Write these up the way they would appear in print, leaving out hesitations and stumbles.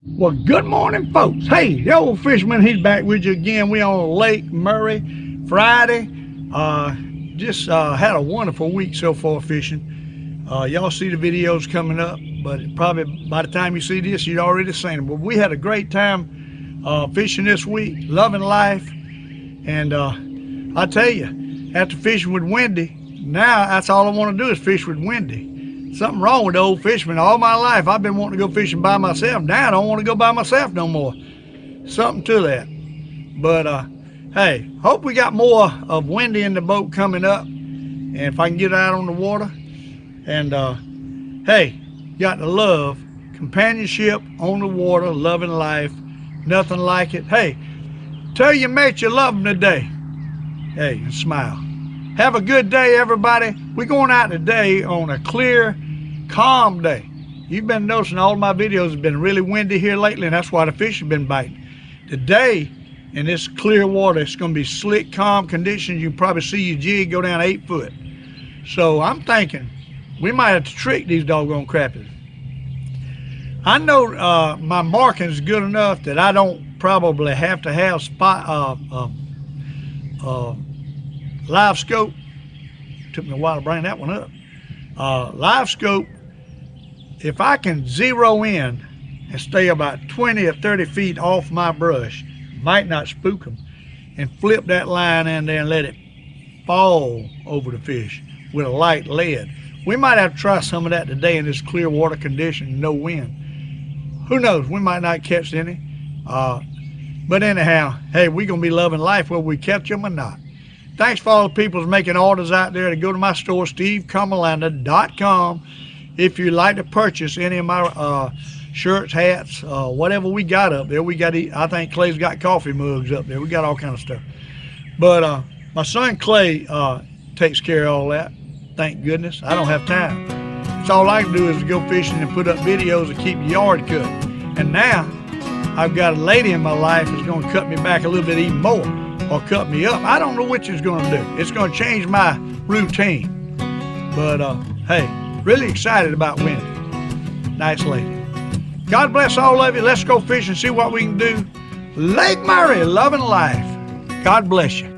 Well, good morning, folks. Hey, the Old Fisherman, he's back with you again. We on Lake Murray Friday. Just had a wonderful week so far fishing. Y'all see the videos coming up, but probably by the time you see this, you'd already seen them. But we had a great time fishing this week, loving life. And I tell you, after fishing with Wendy, now that's all I want to do is fish with Wendy. Something wrong with the Old Fisherman. All my life I've been wanting to go fishing by myself. Now I don't want to go by myself no more. Something to that. But hey, hope we got more of Wendy in the boat coming up, and if I can get out on the water. And hey, got to love companionship on the water, loving life, nothing like it. Hey, tell your mate you love them today. Hey, and smile. Have a good day, everybody. We're going out today on a clear, calm day. You've been noticing all my videos have been really windy here lately, and that's why the fish have been biting. Today, in this clear water, it's going to be slick, calm conditions. You can probably see your jig go down 8 foot. So I'm thinking we might have to trick these doggone crappies. I know my marking's good enough that I don't probably have to have live scope. Took me a while to bring that one up. Live scope, if I can zero in and stay about 20 or 30 feet off my brush, might not spook them, and flip that line in there and let it fall over the fish with a light lead. We might have to try some of that today in this clear water condition, no wind. Who knows, we might not catch any. But anyhow, hey, we're gonna be loving life whether we catch them or not. Thanks for all the people that's making orders out there to go to my store, stevecarmelanda.com. If you'd like to purchase any of my shirts, hats, whatever we got up there. We got, I think Clay's got coffee mugs up there. We got all kind of stuff. But my son Clay takes care of all that. Thank goodness. I don't have time. So all I can do is go fishing and put up videos and keep the yard cut. And now I've got a lady in my life that's going to cut me back a little bit even more, or cut me up. I don't know which it's going to do. It's going to change my routine. But hey, really excited about Wendy. Nice lady. God bless all of you. Let's go fish and see what we can do. Lake Murray, loving life. God bless you.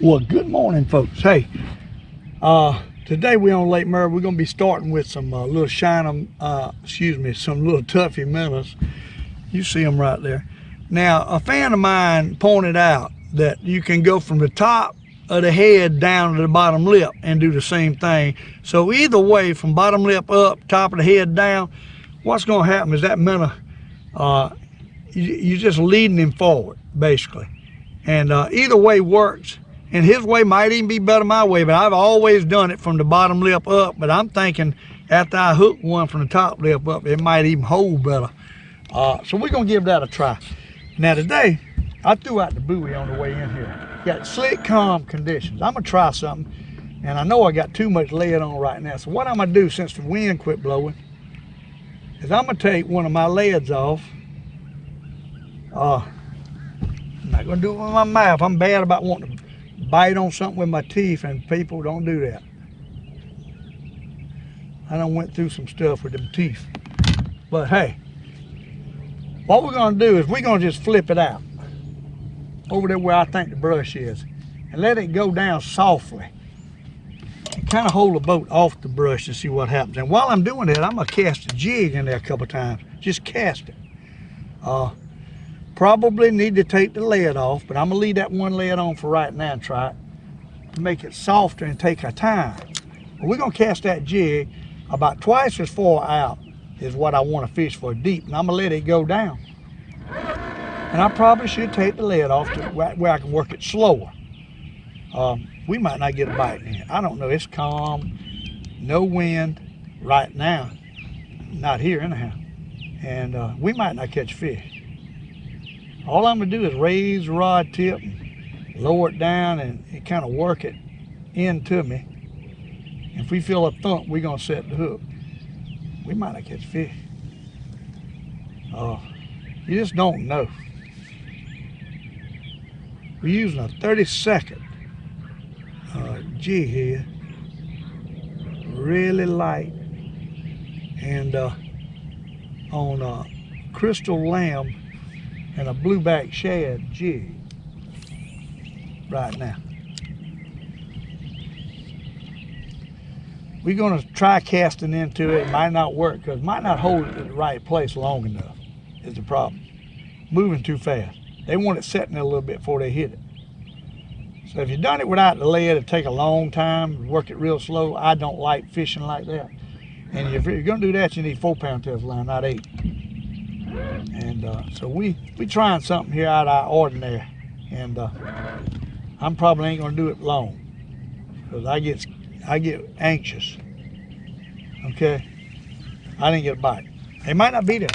Well, good morning, folks. Hey, today we're on Lake Murray. We're going to be starting with some little some little toughy minnows. You see them right there. Now, a fan of mine pointed out that you can go from the top of the head down to the bottom lip and do the same thing. So either way, from bottom lip up, top of the head down, what's going to happen is that minnow, you're just leading him forward, basically. And either way works. And his way might even be better than my way, but I've always done it from the bottom lip up. But I'm thinking after I hook one from the top lip up, it might even hold better. So we're going to give that a try. Now today, I threw out the buoy on the way in here. Got slick, calm conditions. I'm going to try something. And I know I got too much lead on right now. So what I'm going to do since the wind quit blowing is I'm going to take one of my leads off. I'm not going to do it with my mouth. I'm bad about wanting to bite on something with my teeth, and people don't do that. I done went through some stuff with them teeth. But hey, what we're going to do is we're going to just flip it out over there where I think the brush is and let it go down softly and kind of hold the boat off the brush and see what happens. And while I'm doing that, I'm going to cast a jig in there a couple times. Just cast it. Probably need to take the lead off, but I'm going to leave that one lead on for right now and try it to make it softer and take our time. But we're going to cast that jig about twice as far out is what I want to fish for deep, and I'm going to let it go down. And I probably should take the lead off to where I can work it slower. We might not get a bite in it. I don't know. It's calm, no wind right now. Not here anyhow. And we might not catch fish. All I'm going to do is raise the rod tip and lower it down and kind of work it into me. If we feel a thump, we're going to set the hook. We might not catch fish. You just don't know. We're using a 32nd jig here. Really light. And on crystal lamb and a blueback shad jig right now. We're going to try casting into it. It might not work because it might not hold it at the right place long enough is the problem. Moving too fast. They want it setting there a little bit before they hit it. So if you've done it without the lead, it'll take a long time, work it real slow. I don't like fishing like that. And if you're going to do that, you need 4-pound test line, not 8. And so we trying something here out of our ordinary. And I'm probably ain't going to do it long because I get anxious. Okay? I didn't get a bite. They might not be there.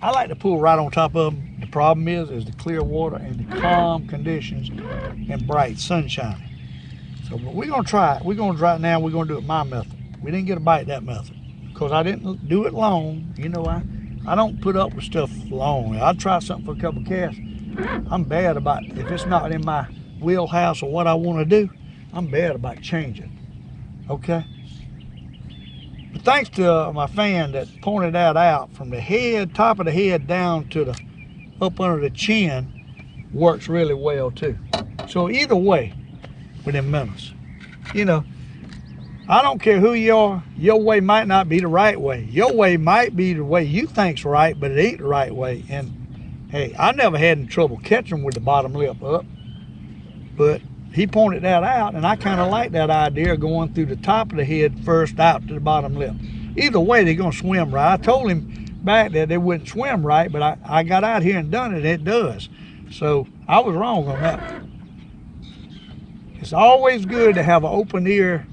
I like to pull right on top of them. The problem is the clear water and the calm conditions and bright sunshine. So but we're going to try it. We're going to try it now. We're going to do it my method. We didn't get a bite that method because I didn't do it long. You know, I don't put up with stuff long. I'll try something for a couple casts. I'm bad about if it's not in my wheelhouse or what I want to do. I'm bad about changing. Okay? But thanks to my fan that pointed that out, from the head, top of the head down to the up under the chin, works really well too. So either way, with them minnows, you know, I don't care who you are, your way might not be the right way. Your way might be the way you think's right, but it ain't the right way. And hey, I never had any trouble catching them with the bottom lip up, but he pointed that out, and I kind of like that idea of going through the top of the head first out to the bottom lip. Either way, they're going to swim right. I told him back that they wouldn't swim right, but I got out here and done it. It does. So I was wrong on that one. It's always good to have an open ear.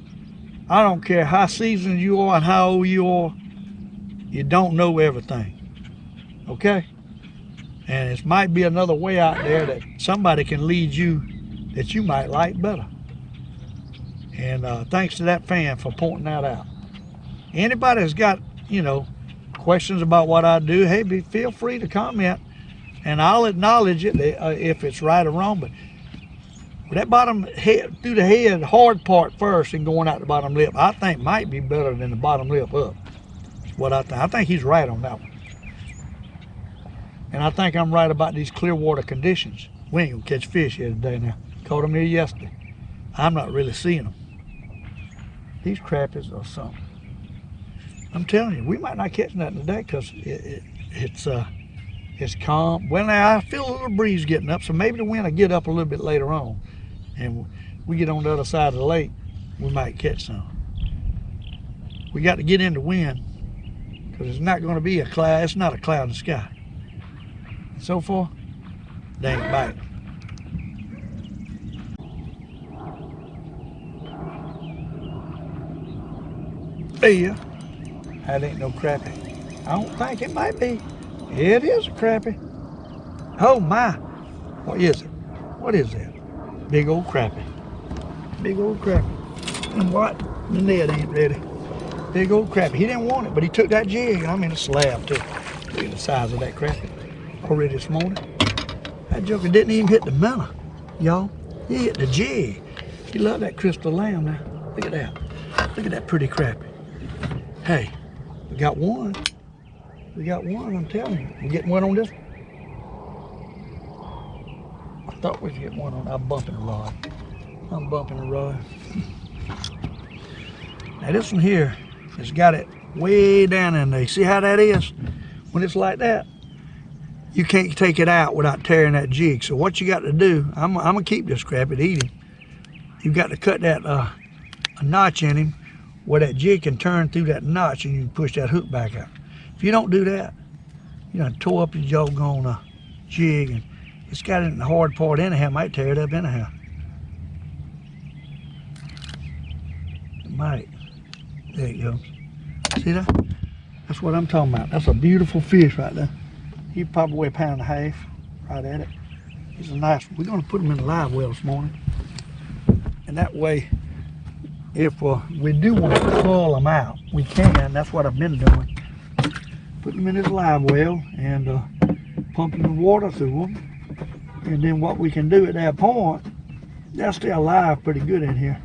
I don't care how seasoned you are and how old you are. You don't know everything. Okay? And it might be another way out there that somebody can lead you that you might like better. And thanks to that fan for pointing that out. Anybody that's got, you know, questions about what I do, hey, feel free to comment, and I'll acknowledge it if it's right or wrong. But with that bottom head, through the head hard part first and going out the bottom lip, I think might be better than the bottom lip up. That's what I think. I think he's right on that one. And I think I'm right about these clear water conditions. We ain't gonna catch fish here today now. Caught them here yesterday. I'm not really seeing them. These crappies or something. I'm telling you, we might not catch nothing today because it's calm. Well, now I feel a little breeze getting up, so maybe the wind will get up a little bit later on. And we get on the other side of the lake, we might catch some. We got to get in the wind because it's not going to be a cloud. It's not a cloud in the sky. so far? They ain't bite. Yeah, that ain't no crappie. I don't think it might be. It is a crappie. Oh my, what is it? What is that? Big old crappie. Big old crappie. And what? The net ain't ready. Big old crappie. He didn't want it, but he took that jig. I'm in a slab too. Look at the size of that crappie. Already this morning. That joker didn't even hit the minnow, y'all. He hit the jig. He loved that crystal lamb now. Look at that. Look at that pretty crappie. Hey, we got one. We got one, I'm telling you. We getting one on this one? I thought we could get one on. I'm bumping the rod. I'm bumping the rod. Now this one here has got it way down in there. See how that is? When it's like that, you can't take it out without tearing that jig. So what you got to do, I'm gonna keep this crappie to eat him. You've got to cut that a notch in him where that jig can turn through that notch and you can push that hook back out. If you don't do that, you're gonna tore up your doggone jig, and it's got it in the hard part anyhow. Might tear it up anyhow. It might. There it goes. See that? That's what I'm talking about. That's a beautiful fish right there. He probably weigh 1.5 pounds right at it. He's a nice one. We're gonna put him in the live well this morning. And that way, if we do want to cull them out, we can. That's what I've been doing. Put them in this live well and pumping the water through them. And then what we can do at that point, they'll stay alive pretty good in here,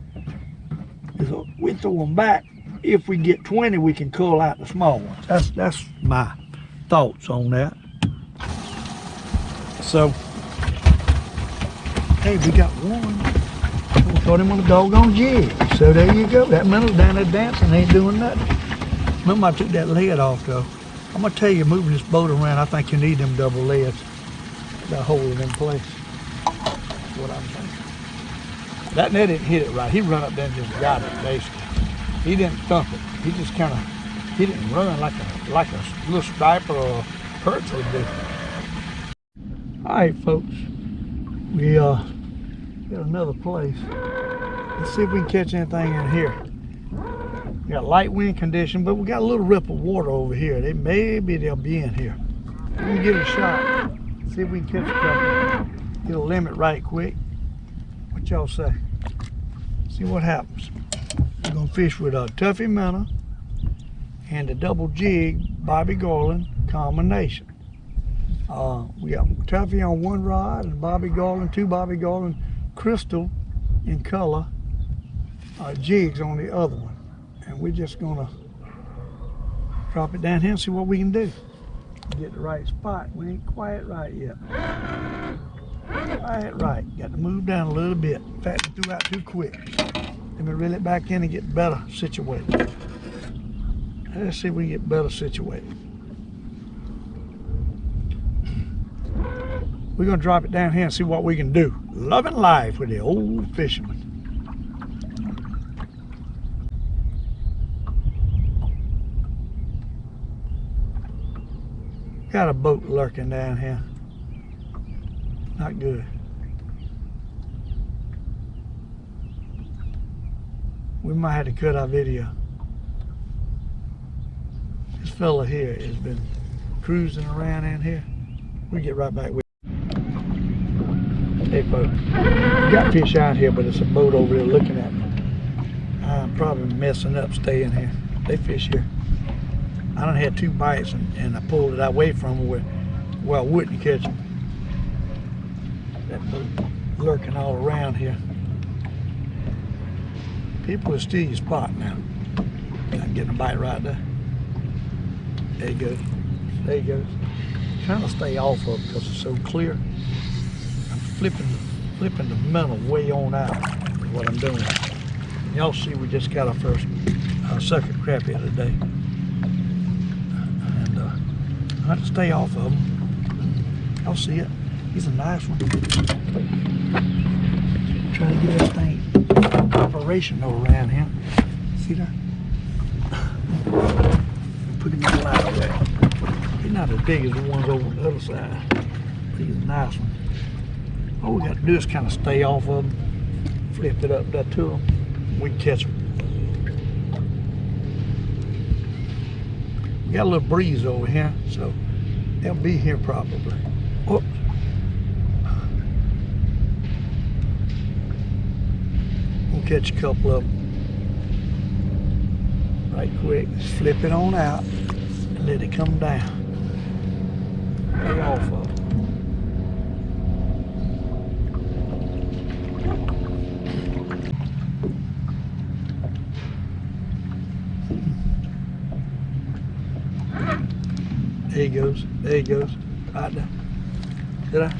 is we throw them back. If we get 20, we can cull out the small ones. That's my thoughts on that. So, hey, we got one. We caught him on a doggone jig. So there you go. That minnow's down there dancing, ain't doing nothing. Remember I took that lead off though. I'm gonna tell you, moving this boat around, I think you need them double leads. Got to hold it in place. That's what I'm thinking. That net didn't hit it right. He run up there and just got it, basically. He didn't thump it. He just kind of, he didn't run like a little striper or a perch would do. All right, folks. We got another place. Let's see if we can catch anything in here. We got light wind condition, but we got a little ripple water over here. Maybe they'll be in here. We can give it a shot. See if we can catch a couple. Get a limit right quick. What y'all say? See what happens. We're gonna fish with a Tuffy minnow and a double jig Bobby Garland combination. We got Tuffy on one rod and Bobby Garland, two Bobby Garland crystal in color jigs on the other one. And we're just gonna drop it down here and see what we can do. Get the right spot. We ain't quite right yet. Quite right. Got to move down a little bit. In fact, we threw out too quick. Let me reel it back in and get better situated. Let's see if we can get better situated. We're gonna drop it down here and see what we can do. Loving life with the Old Fisherman. Got a boat lurking down here. Not good. We might have to cut our video. This fella here has been cruising around in here. We'll get right back with you. Hey folks, we got fish out here, but it's a boat over there looking at me. I'm probably messing up staying here. They fish here. I done had 2 bites and I pulled it away from where I wouldn't catch them. That boat lurking all around here. People will steal your spot now. I'm getting a bite right there. There he goes. There he goes. I'm trying to stay off of it because it's so clear. I'm flipping the minnow way on out is what I'm doing. Y'all see we just got our first sucker crappie of the day. I have to stay off of him. Y'all see it. He's a nice one. Trying to get everything operational around here. See that? Put him in the live well. He's not as big as the ones over on the other side. These are nice ones. All we got to do is kind of stay off of them, flip it up there to them, we can catch them. We got a little breeze over here, so they'll be here probably. Whoops. We'll catch a couple of them. Right quick, just flip it on out and let it come down. Lay off of it. There he goes. There he goes. Right there. Did I?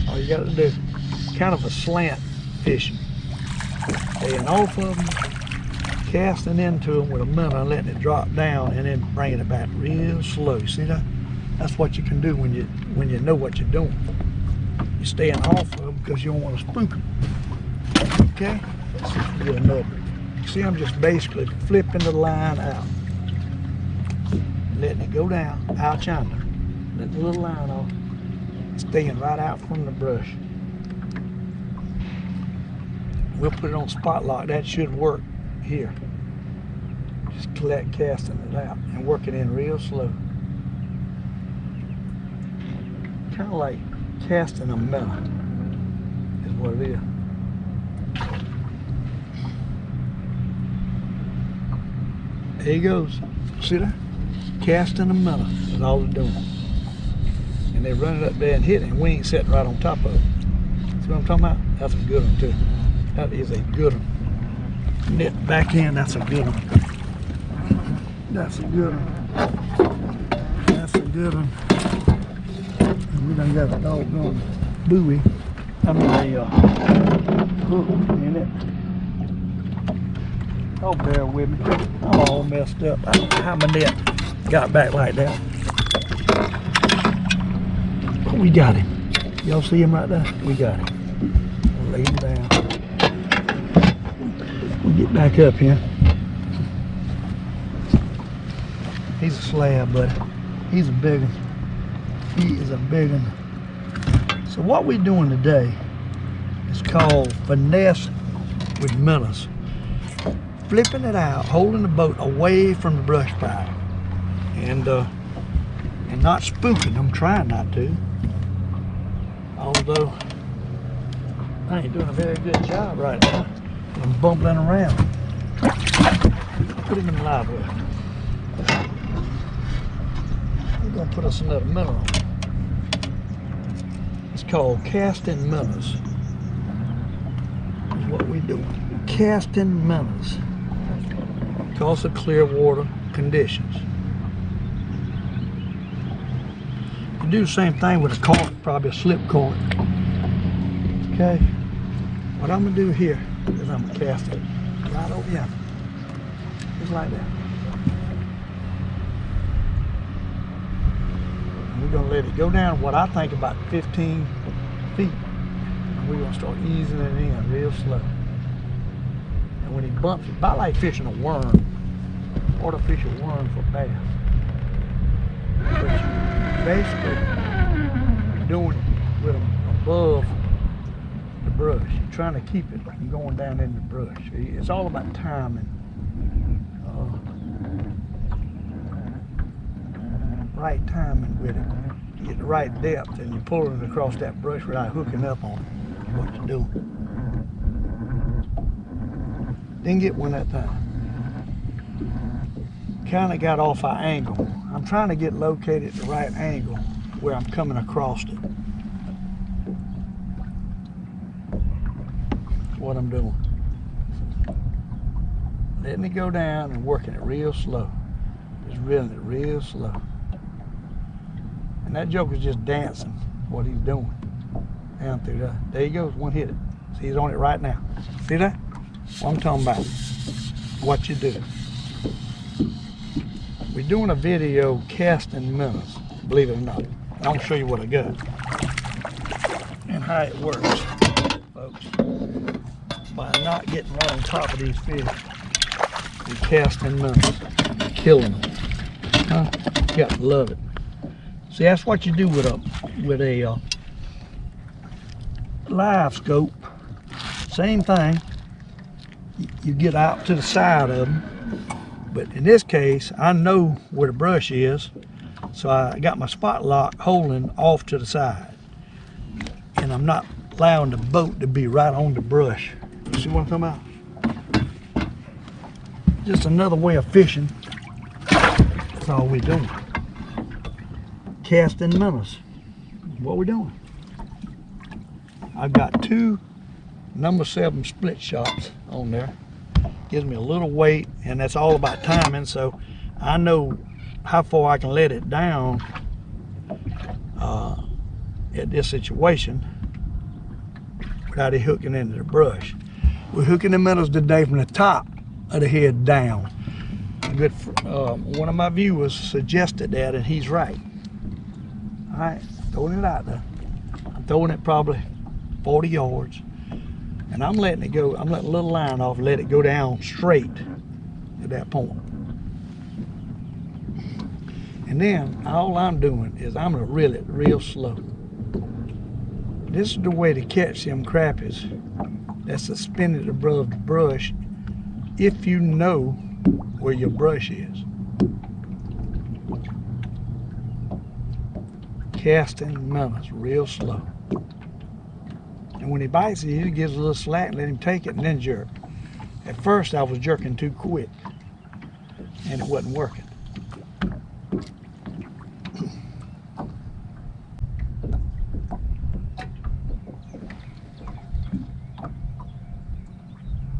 All you got to do, kind of a slant fishing. Staying off of them, casting into them with a minnow, and letting it drop down, and then bringing it back real slow. See that? That's what you can do when you know what you're doing. You're staying off of them because you don't want to spook them. Okay? Let's see if we get another. See, I'm just basically flipping the line out. Letting it go down, out yonder. Let the little line off. Staying right out from the brush. We'll put it on spot lock. That should work here. Just casting it out and working in real slow. Kind of like casting a minnow is what it is. There he goes. See that? Casting a minnow is all they're doing. And they run it up there and hit it, and we ain't sitting right on top of it. See what I'm talking about? That's a good one too. That is a good one. Net back in, that's a good one. That's a good one. That's a good one. And we done got a doggone buoy. I mean a hook in it. Oh, bear with me. I'm all messed up. I don't know how my net got back like that. But we got him. Y'all see him right there? We got him. We'll lay him down. We'll get back up here. He's a slab, buddy. He's a big one. He is a big one. So what we're doing today is called Finesse with minnows. Flipping it out, holding the boat away from the brush pile, and not spooking them. Trying not to, although I ain't doing a very good job right now. I'm bumping around. Put him in the live well. We're gonna put us another minnow on. It's called casting minnows. Is what we do. Casting minnows. Because of clear water conditions. You do the same thing with a cork, probably a slip cork. Okay. What I'm gonna do here is I'm gonna cast it right over here. Just like that. And we're gonna let it go down what I think about 15 feet. And we're gonna start easing it in real slow. And when he bumps, it's about like fishing a worm, artificial worm for bass. But you're basically doing it with them above the brush. You're trying to keep it from going down in the brush. It's all about timing. Right timing with it. You get the right depth and you're pulling it across that brush without hooking up on it. That's what you're doing. Didn't get one that time. Kind of got off our angle. I'm trying to get located at the right angle where I'm coming across it. That's what I'm doing. Letting it go down and working it real slow. Just reeling it real slow. And that joker's just dancing what he's doing. Down through there. There he goes, one hit it. See, he's on it right now. See that? What I'm talking about. What you do. We're doing a video casting minnows, believe it or not. I'm gonna show you what I got and how it works, folks. By not getting right on top of these fish, we're casting minnows, killing them. Huh? You gotta love it. See, that's what you do with a live scope, same thing. You get out to the side of them, but in this case, I know where the brush is, so I got my spot lock holding off to the side, and I'm not allowing the boat to be right on the brush. You see what I'm talking about? Just another way of fishing. That's all we're doing. Casting minnows. What we're doing. I've got 2 number 7 split shots on there. Gives me a little weight, and that's all about timing, so I know how far I can let it down at this situation without it hooking into the brush. We're hooking the minnows today from the top of the head down. A good one of my viewers suggested that, and he's right. All right, throwing it out there. I'm throwing it probably 40 yards, and I'm letting it go. I'm letting a little line off and let it go down straight at that point. And then all I'm doing is I'm gonna reel it real slow. This is the way to catch them crappies that's suspended above the brush if you know where your brush is. Casting minnows real slow. And when he bites it, he gives a little slack, let him take it and then jerk. At first I was jerking too quick and it wasn't working.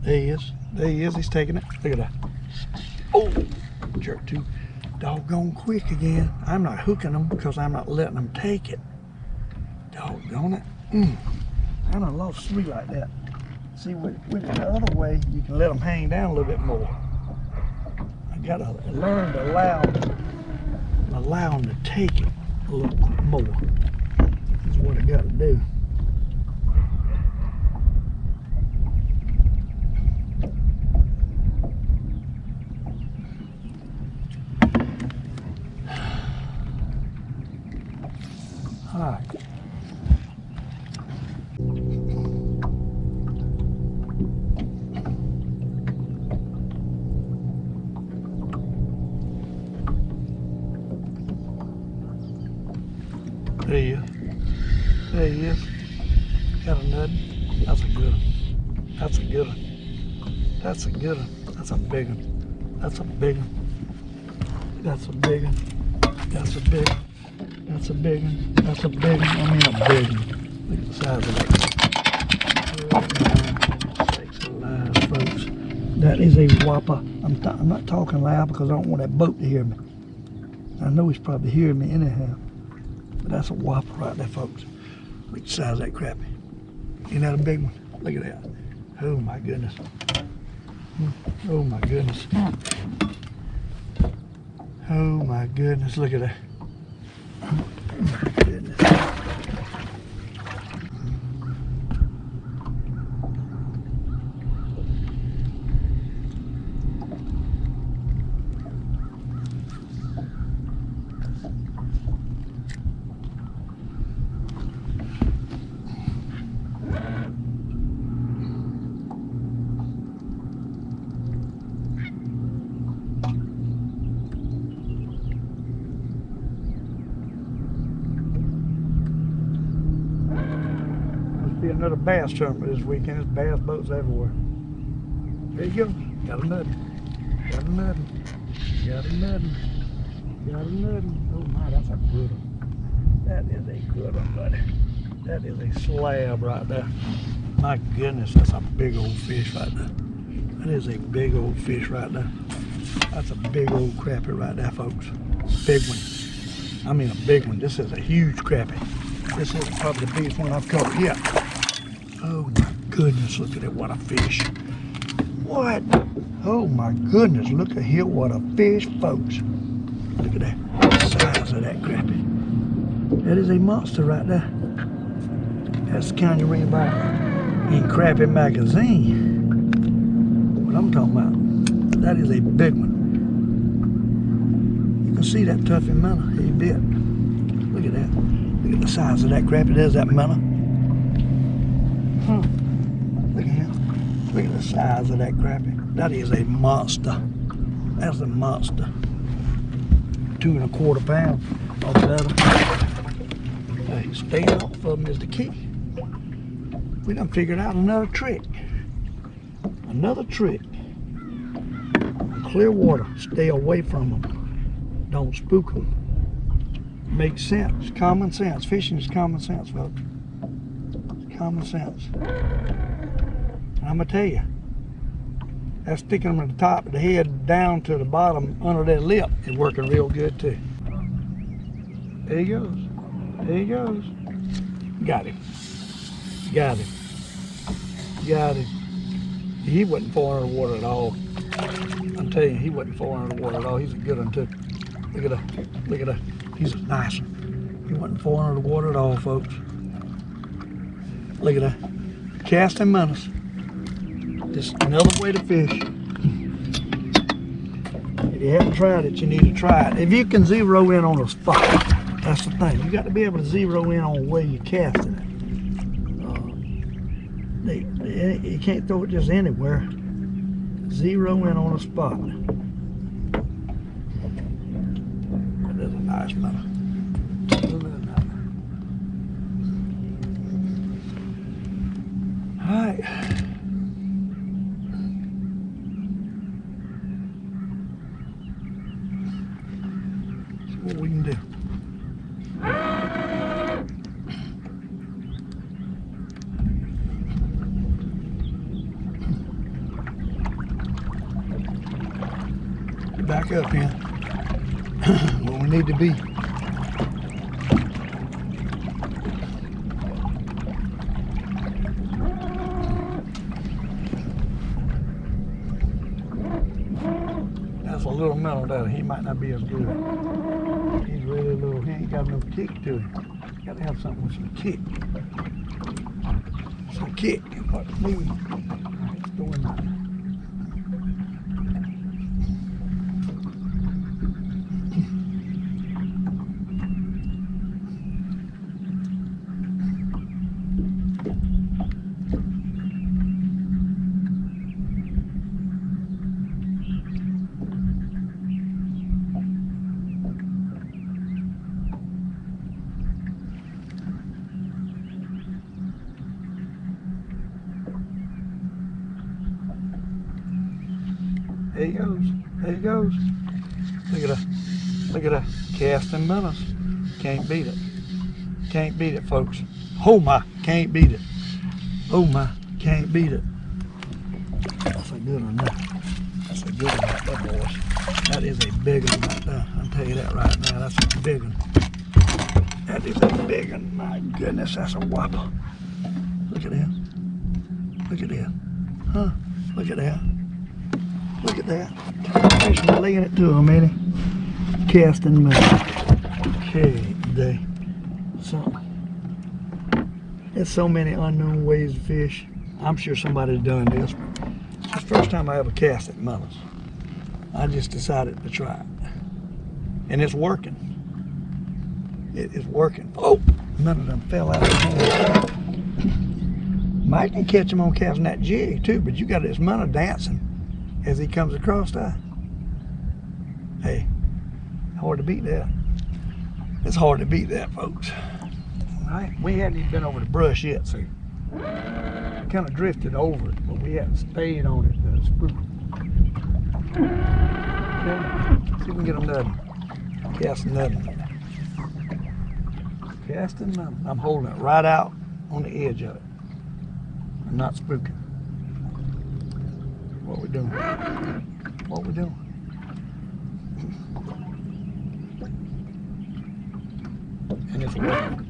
There he is. There he is. He's taking it. Look at that. Oh, jerk too doggone quick again. I'm not hooking them because I'm not letting them take it. Doggone it. I done lost 3 like that. See, with the other way, you can let them hang down a little bit more. I gotta learn to allow them to take it a little more. That's what I gotta do. All right. There he is. There he is. Got a nut. That's a good one. That's a good one. That's a good one. That's a big one. That's a big one. That's a big one. That's a big one. That's a big one. That's a big one. I mean a big one. Look at the size of that. Sakes alive, folks. That is a whopper. I'm not talking loud because I don't want that boat to hear me. I know he's probably hearing me anyhow. But that's a whopper right there, folks. Look at the size of that crappie. Ain't that a big one? Look at that. Oh my goodness. Oh my goodness. Oh my goodness. Look at that. Oh my goodness. Be another bass tournament this weekend. There's bass boats everywhere. There you go. Got a nuttin'. Got a nuttin'. Got a nuttin'. Got a nuttin'. Oh my, that's a good one. That is a good one, buddy. That is a slab right there. My goodness, that's a big old fish right there. That is a big old fish right there. That's a big old crappie right there, folks. Big one. I mean a big one. This is a huge crappie. This is probably the biggest one I've caught yet. Oh my goodness, look at it, what a fish. What? Oh my goodness, look at here, what a fish, folks. Look at that size of that crappie. That is a monster right there. That's the kind you read about in Crappie magazine. What I'm talking about. That is a big one. You can see that toughy minnow, he bit. Look at that. Look at the size of that crappie. There's that minnow. Look at him. Look at the size of that crappie. That is a monster. That's a monster. 2 1/4 pounds or better. Hey, staying off of them is the key. We done figured out another trick. Another trick. Clear water. Stay away from them. Don't spook them. Makes sense. Common sense. Fishing is common sense, folks. Common sense. I'm going to tell you, that's sticking them at the top of the head down to the bottom under their lip is working real good too. There he goes. There he goes. Got him. Got him. Got him. He wasn't falling under the water at all. I'm telling you, he wasn't falling under the water at all. He's a good one too. Look at that. Look at that. He's a nice one. He wasn't falling under the water at all, folks. Look at that. Casting minnows. Just another way to fish. If you haven't tried it, you need to try it. If you can zero in on a spot, that's the thing. You got to be able to zero in on where you're casting it. You can't throw it just anywhere. Zero in on a spot. That is a nice minnow. All right. What we can do. Back up here. Where we need to be. That's a little minnow there. He might not be as good. He's really little. He ain't got no kick to him. Got to have something with some kick. Some kick. What we need. Alright, throw him out there. There he goes. There he goes. Look at that. Look at that. Casting minnows. Can't beat it. Can't beat it, folks. Oh my, can't beat it. Oh my, can't beat it. That's a good one there. That's a good one right there, boys. That is a big one right there. I'll tell you that right now. That's a big one. That is a big one. My goodness, that's a whopper. Look at that. Look at that. Huh? Look at that. Look at that. He's laying it to him, ain't he? Casting minnows. Okay, day. So, there's so many unknown ways to fish. I'm sure somebody's done this. It's the first time I ever cast at minnows. I just decided to try it. And it's working. It is working. Oh, minnow done fell out of his hand. Might can catch him on casting that jig too, but you got this minnow dancing as he comes across that. Hey, hard to beat that. It's hard to beat that, folks. All right, we hadn't even been over the brush yet, so kind of drifted over it, but we hadn't stayed on it to spook. Okay, see if we can get them nutting. Casting nutting. Casting nutting. I'm holding it right out on the edge of it. I'm not spooking. What we doing? What we doing? And it's working.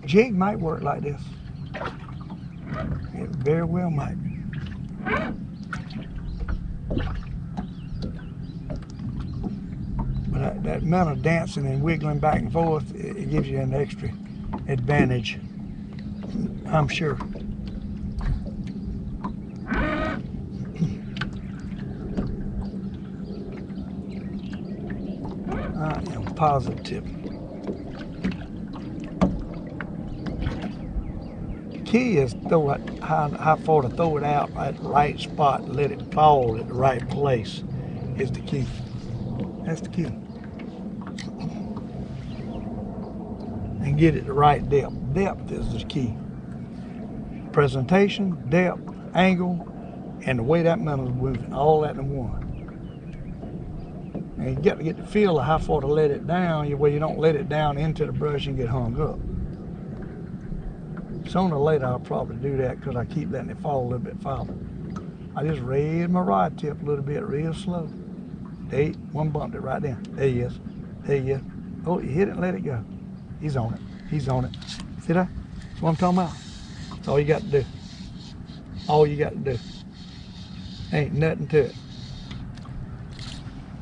Jig might work like this. It very well might. But that amount of dancing and wiggling back and forth, it gives you an extra advantage, I'm sure. I am positive. key is throw it how far to throw it out at the right spot, let it fall at the right place is the key. That's the key. And get it the right depth. Depth is the key. Presentation, depth, angle, and the way that minnow's moving, all that in one. And you got to get the feel of how far to let it down, where you don't let it down into the brush and get hung up. Sooner or later I'll probably do that because I keep letting it fall a little bit farther. I just raise my rod tip a little bit real slow. There, one bumped it right there. There he is. There he is. Oh, you hit it and let it go. He's on it. He's on it. See that? That's what I'm talking about. That's all you got to do. All you got to do. Ain't nothing to it.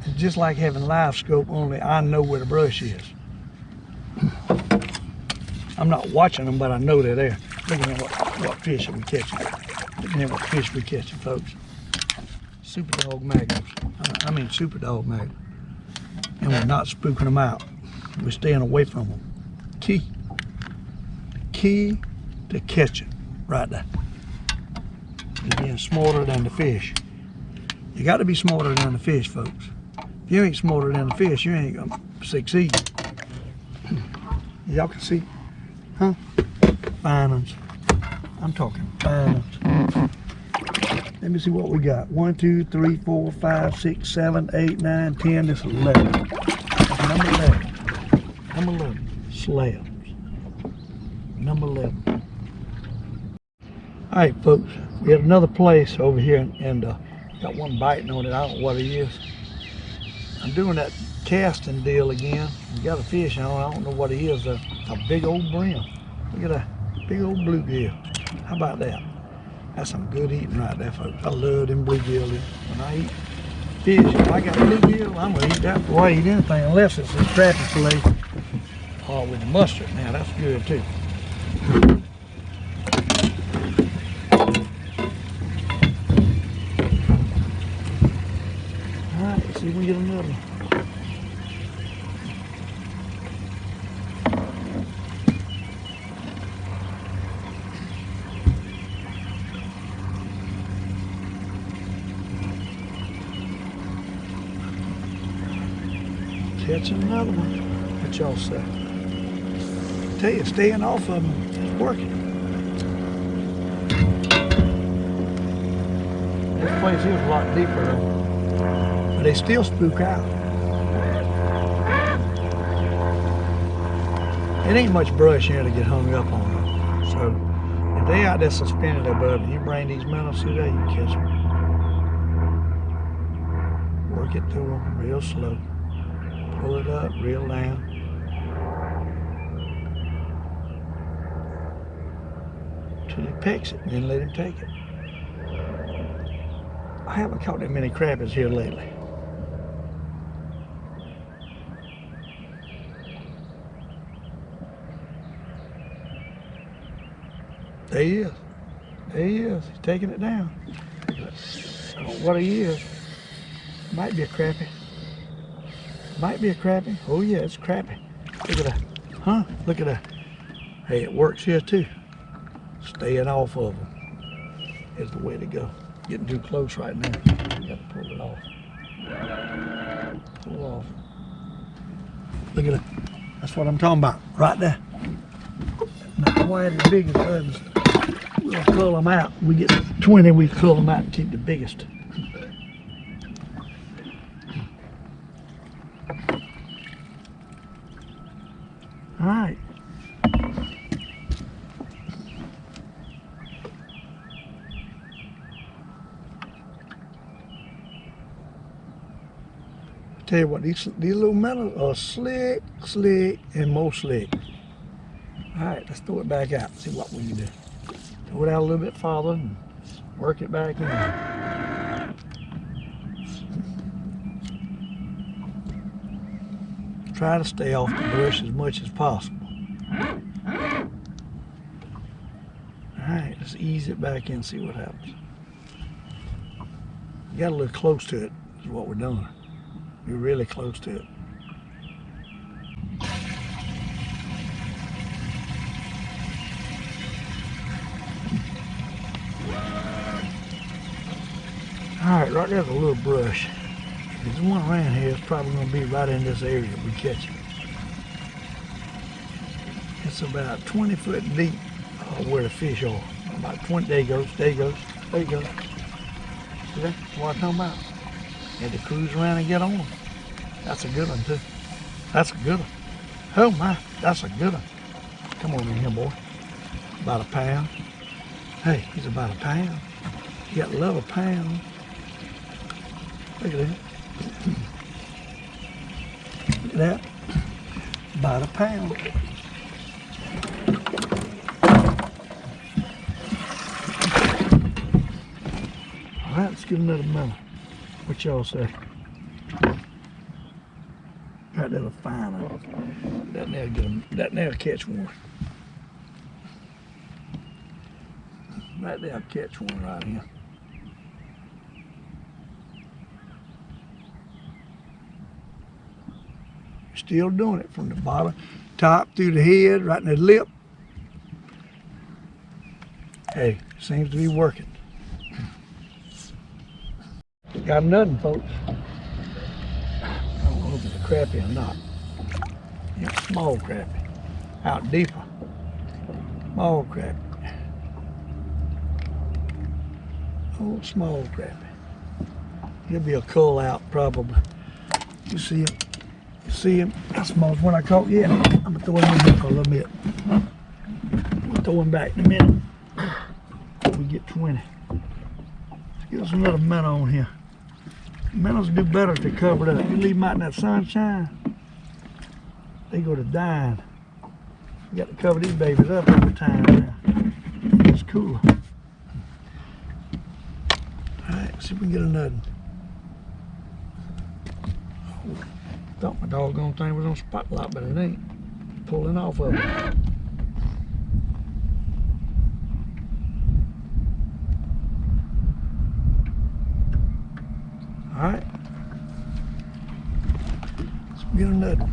It's just like having live scope, only I know where the brush is. I'm not watching them, but I know they're there. Look at what fish are we catching. Look at what fish we catching, folks. Super dog magnums. I mean super dog magnums. And we're not spooking them out. We're staying away from them. Key to catching, right there. Is being smarter than the fish. You got to be smarter than the fish, folks. If you ain't smarter than the fish, you ain't gonna succeed. Y'all can see, huh? Fine ones. I'm talking fine ones. Let me see what we got. 1, 2, 3, 4, 5, 6, 7, 8, 9, 10. This is 11. Number 11. Number 11. Slabs. Number 11. All right, folks. We have another place over here, and got one biting on it. I don't know what it is. I'm doing that casting deal again. We got a fish on. I don't know what it is. A big old brim. Look at that big old bluegill. How about that? That's some good eating right there, folks. I love them bluegill. When I eat fish, if I got bluegill, I'm gonna eat that before I eat anything, unless it's a crappie fillet with the mustard. Now that's good too. All right, let's see if we can get another one. Catching another one. What y'all say? I tell you, staying off of them is working. This place is a lot deeper though, but they still spook out. It ain't much brush here to get hung up on them. So if they out there suspended above you bring these minnows through there, you can catch them. Work it through them real slow. Pull it up, reel down. Till he pecks it, and then let him take it. I haven't caught that many crappies here lately. There he is. There he is. He's taking it down. I don't know what he is. Might be a crappie. Might be a crappie. Oh yeah, it's crappie. Look at that. Huh? Look at that. Hey, it works here too. Staying off of them is the way to go. Getting too close right now. You got to pull it off. Pull off. Look at that. That's what I'm talking about. Right there. Not quite as big as others. We'll cull them out. We get 20, we cull them out and keep the biggest. All right. Tell you what, these little minnows are slick, and more slick. All right, let's throw it back out. See what we can do. Throw it out a little bit farther and work it back in. Try to stay off the brush as much as possible. Alright, let's ease it back in and see what happens. You got a little close to it, is what we're doing. You're really close to it. right there's a little brush. If there's one around here, it's probably going to be right in this area we catch it. It's about 20 foot deep where the fish are. About 20, there he goes, there he goes, there he goes. See that? That's what I'm talking about. Had to cruise around and get on them. That's a good one too. That's a good one. Oh my, that's a good one. Come on in here, boy. About a pound. Hey, he's about a pound. You got to love a pound. Look at that. Look at that. About a pound. All right, let's get another melon. What y'all say? Right, that'll find it. That now get him. That now catch one. Right there, I'll catch one right here. Still doing it from the bottom, top through the head, right in the lip. Hey, seems to be working. Got nothing, folks. I don't know if it's a crappie or not. Yeah, small crappie. Out deeper. Small crappie. Oh, small crappie. There'll be a cull out probably. You see him? You see him? That's the smallest one I caught yet. I'm gonna throw him in here for a little bit. We'll throw him back in a minute. We get 20. Let's get us another minnow on here. Minnows do better if they're covered up. You leave them out in that sunshine, they go to dying. You got to cover these babies up every time now. It's cooler. Alright, see if we can get another. Oh, thought my doggone thing was on spotlight, but it ain't. Pulling off of it. Alright. Let's get another.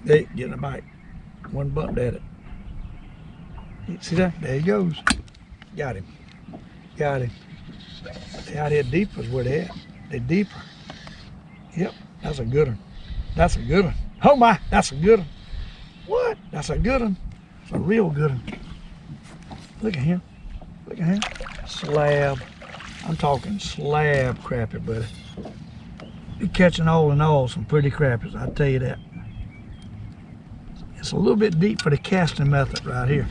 Hey, getting a bite. One bumped at it. See that? There he goes. Got him. Got him. They out here deeper is where they at. They're deeper. Yep, that's a good one. That's a good one. Oh my, that's a good one. What? That's a good one. It's a real good one. Look at him. Look at him. Slab. I'm talking slab crappie, buddy. You're catching all in all some pretty crappies, I'll tell you that. It's a little bit deep for the casting method right here.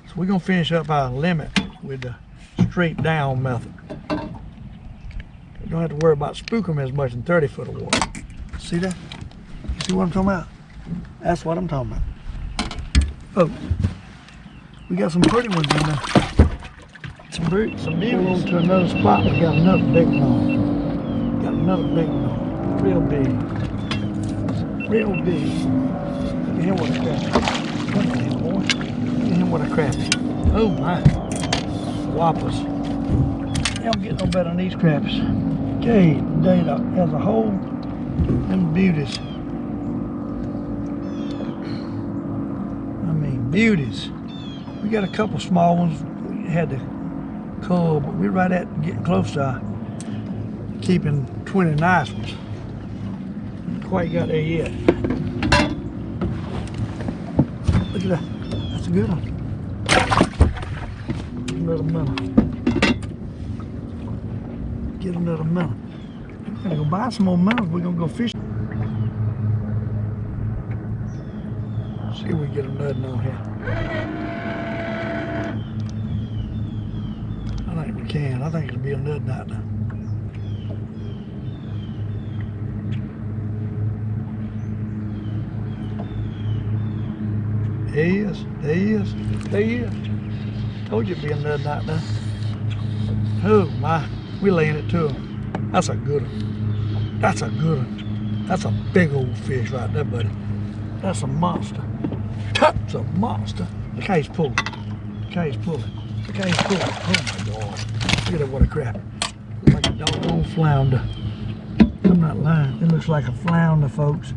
So we're gonna finish up our limit with the straight down method. You don't have to worry about spooking them as much in 30 foot of water. See that? You see what I'm talking about? That's what I'm talking about. Oh, we got some pretty ones in there. Some big ones. To another spot. We got another big one. Got another big one. Real big. Real big. Look at him with a crappie. Come on, boy. Look at him with a crappie. Oh my. Whoppers. They don't get no better than these crappies. Okay, data as a whole, them beauties. I mean, beauties. We got a couple small ones. We had to cull, but we're right at getting close to keeping 20 nice ones. Haven't quite got there yet. Look at that. That's a good one. Another minnow. Get another minnow. We're gonna go buy some more minnows. We're gonna go fishing. See if we can get a nut on here. I think we can. I think it'll be a nut out now. There he is. There he is. There he is. Told you it'd be a nut out now. Oh my. We laying it to him. That's a good one. That's a good one. That's a big old fish right there, buddy. That's a monster. That's a monster. Look how he's pulling. Look how he's pulling. Look how he's pulling. Oh my God. Look at that, what a crap. Looks like a doggone flounder. I'm not lying. It looks like a flounder, folks.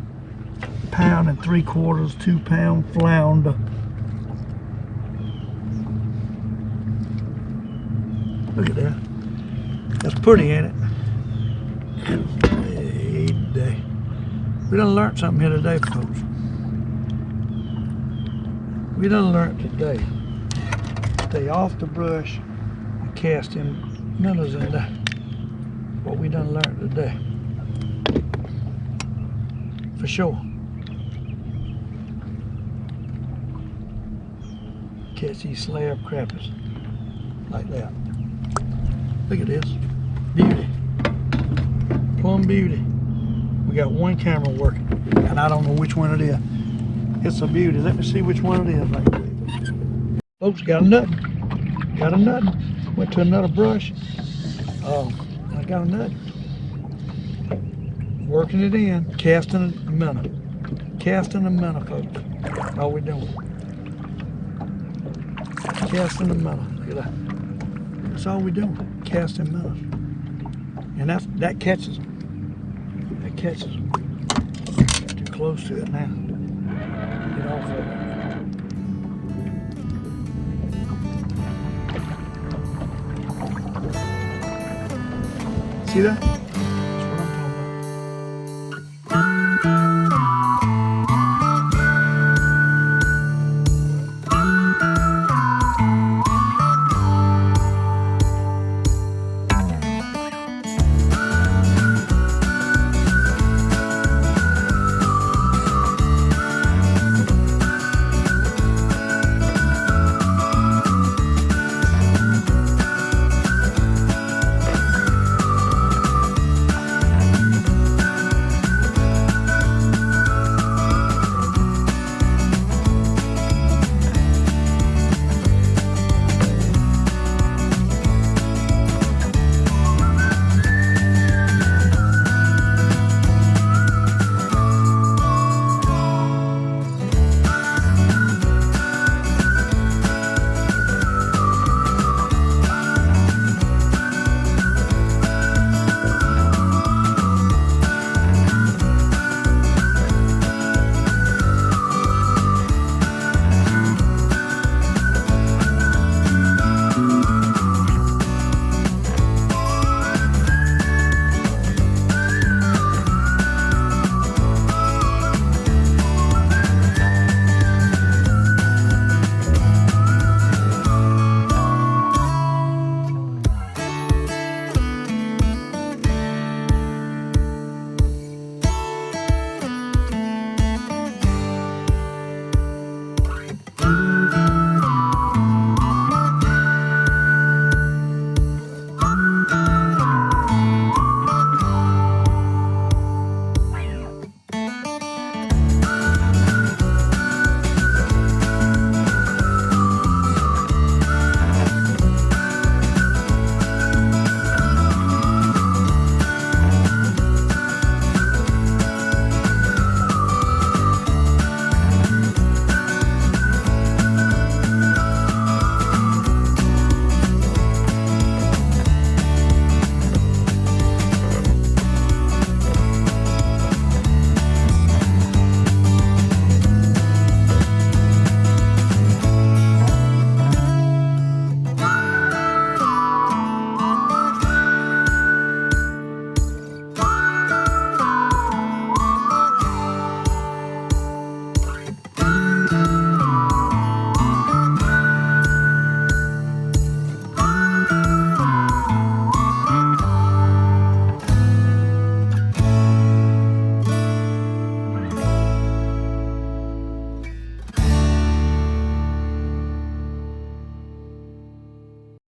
pound and 3/4, 2 pound flounder. Look at that. That's pretty, ain't it? Hey, day. We done learned something here today, folks. We done learned today. Stay off the brush and cast them minnows in there. What we done learned today. For sure. Catch these slab crappies like that. Look at this. Beauty. Plum beauty. We got one camera working, and I don't know which one it is. It's a beauty. Let me see which one it is right quick. Folks, got a nut. Got a nut. Went to another brush. I got a nut. Working it in. Casting a minnow. Casting a minnow, folks. That's all we're doing. Casting a minnow. Look at that. That's all we're doing. Casting minnows. And that catches them. That catches them. Too close to it now. Get off of it. See that?